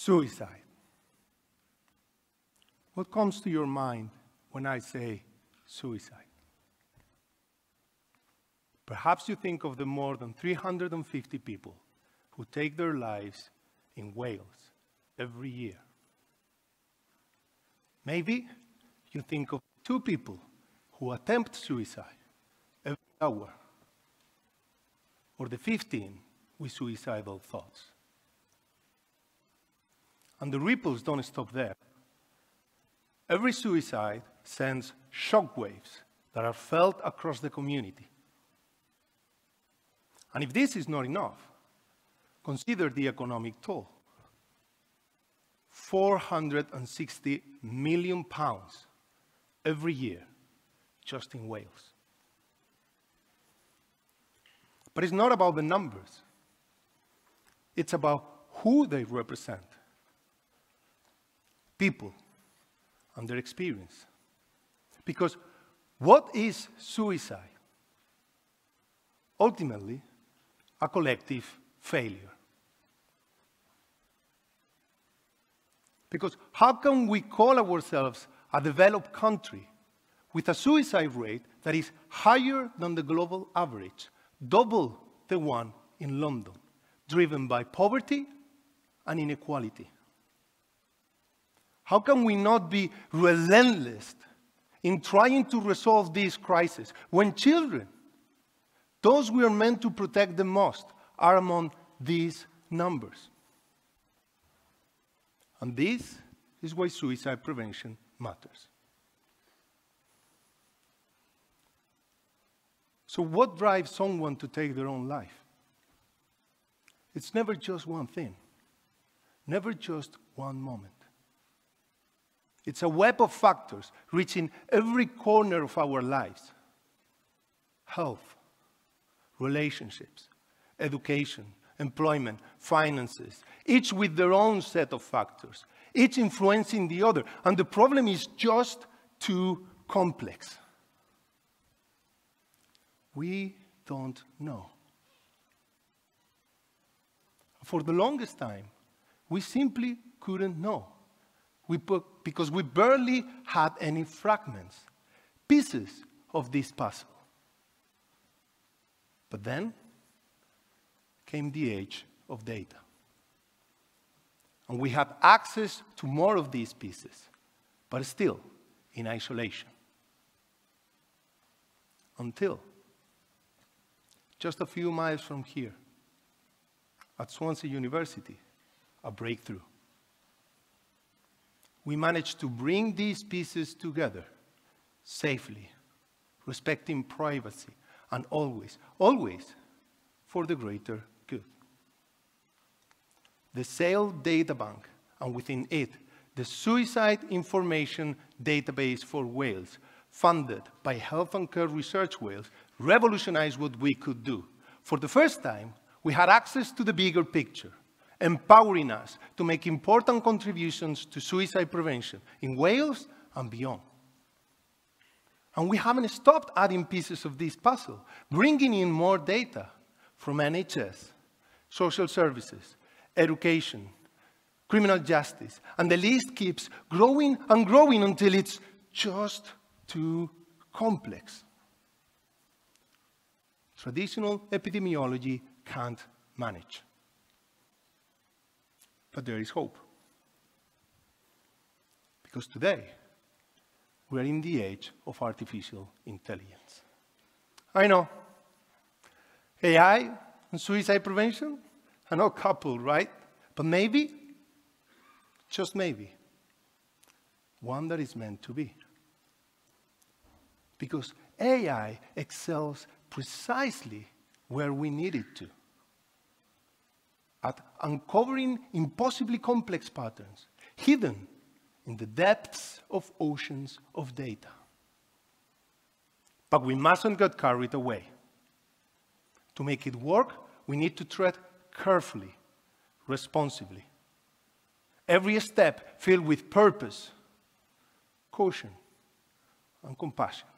Suicide. What comes to your mind when I say suicide? Perhaps you think of the more than 350 people who take their lives in Wales every year. Maybe you think of 2 people who attempt suicide every hour, or the 15 with suicidal thoughts. And the ripples don't stop there. Every suicide sends shockwaves that are felt across the community. And if this is not enough, consider the economic toll. £460 million every year, just in Wales. But it's not about the numbers. It's about who they represent. People and their experience. Because what is suicide? Ultimately, a collective failure. Because how can we call ourselves a developed country with a suicide rate that is higher than the global average, double the one in London, driven by poverty and inequality? How can we not be relentless in trying to resolve this crisis when children, those we are meant to protect the most, are among these numbers? And this is why suicide prevention matters. So what drives someone to take their own life? It's never just one thing, never just one moment. It's a web of factors reaching every corner of our lives. Health, relationships, education, employment, finances, each with their own set of factors, each influencing the other. And the problem is just too complex. We don't know. For the longest time, we simply couldn't know. Because we barely had any fragments, pieces of this puzzle. But then came the age of data. And we have access to more of these pieces, but still in isolation. Until just a few miles from here, at Swansea University, a breakthrough. We managed to bring these pieces together safely, respecting privacy, and always, always for the greater good. The SAIL data bank, and within it, the Suicide Information Database for Wales, funded by Health and Care Research Wales, revolutionized what we could do. For the first time, we had access to the bigger picture, empowering us to make important contributions to suicide prevention in Wales and beyond. And we haven't stopped adding pieces of this puzzle, bringing in more data from NHS, social services, education, criminal justice, and the list keeps growing and growing until it's just too complex. Traditional epidemiology can't manage. But there is hope. Because today, we are in the age of artificial intelligence. I know, AI and suicide prevention are not coupled, right? But maybe, just maybe, one that is meant to be. Because AI excels precisely where we need it to, at uncovering impossibly complex patterns hidden in the depths of oceans of data. But we mustn't get carried away. To make it work, we need to tread carefully, responsibly. Every step filled with purpose, caution, and compassion.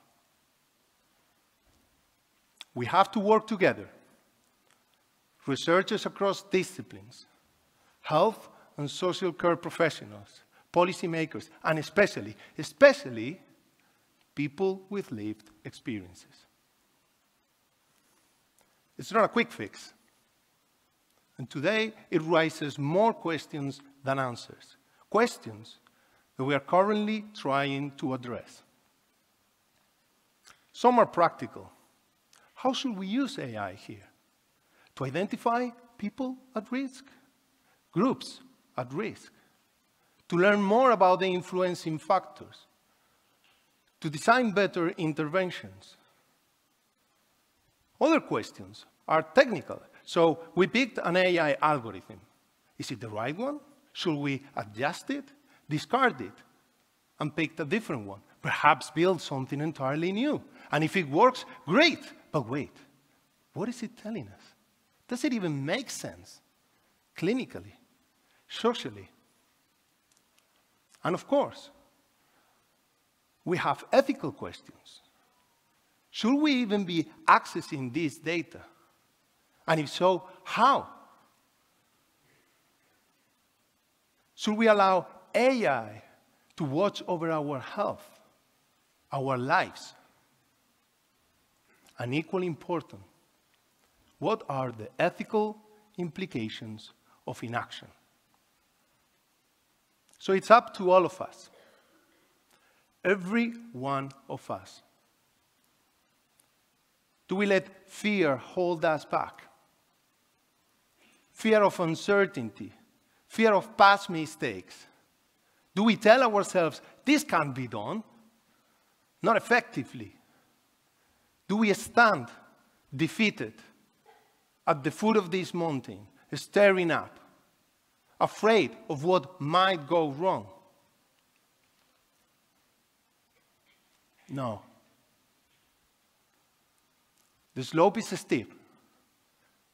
We have to work together. Researchers across disciplines, health and social care professionals, policymakers, and especially people with lived experiences. It's not a quick fix. And today, it raises more questions than answers. Questions that we are currently trying to address. Some are practical. How should we use AI here? To identify people at risk, groups at risk, to learn more about the influencing factors, to design better interventions. Other questions are technical. So we picked an AI algorithm. Is it the right one? Should we adjust it, discard it, and pick a different one? Perhaps build something entirely new. And if it works, great. But wait, what is it telling us? Does it even make sense? Clinically, socially. And of course, we have ethical questions. Should we even be accessing this data? And if so, how? Should we allow AI to watch over our health, our lives? And equally important, what are the ethical implications of inaction? So it's up to all of us, every one of us. Do we let fear hold us back? Fear of uncertainty, fear of past mistakes. Do we tell ourselves, this can't be done? Not effectively. Do we stand defeated at the foot of this mountain, staring up, afraid of what might go wrong? No. The slope is steep,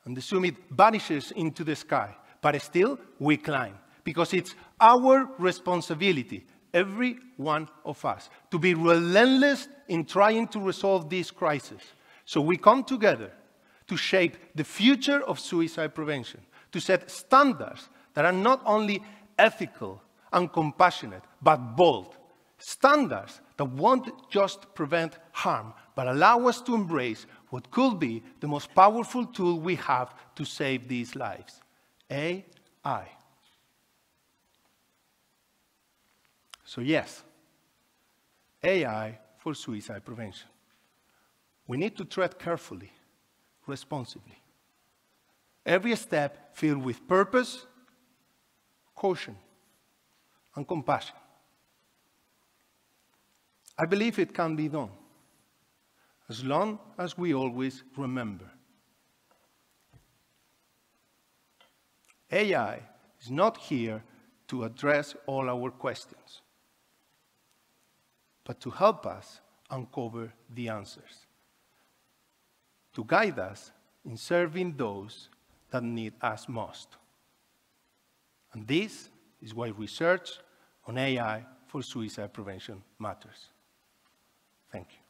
and the summit vanishes into the sky. But still, we climb, because it's our responsibility, every one of us, to be relentless in trying to resolve this crisis. So we come together to shape the future of suicide prevention, to set standards that are not only ethical and compassionate, but bold. Standards that won't just prevent harm, but allow us to embrace what could be the most powerful tool we have to save these lives: AI. So yes, AI for suicide prevention. We need to tread carefully, responsibly. Every step filled with purpose, caution, and compassion. I believe it can be done, as long as we always remember. AI is not here to address all our questions, but to help us uncover the answers, to guide us in serving those that need us most. And this is why research on AI for suicide prevention matters. Thank you.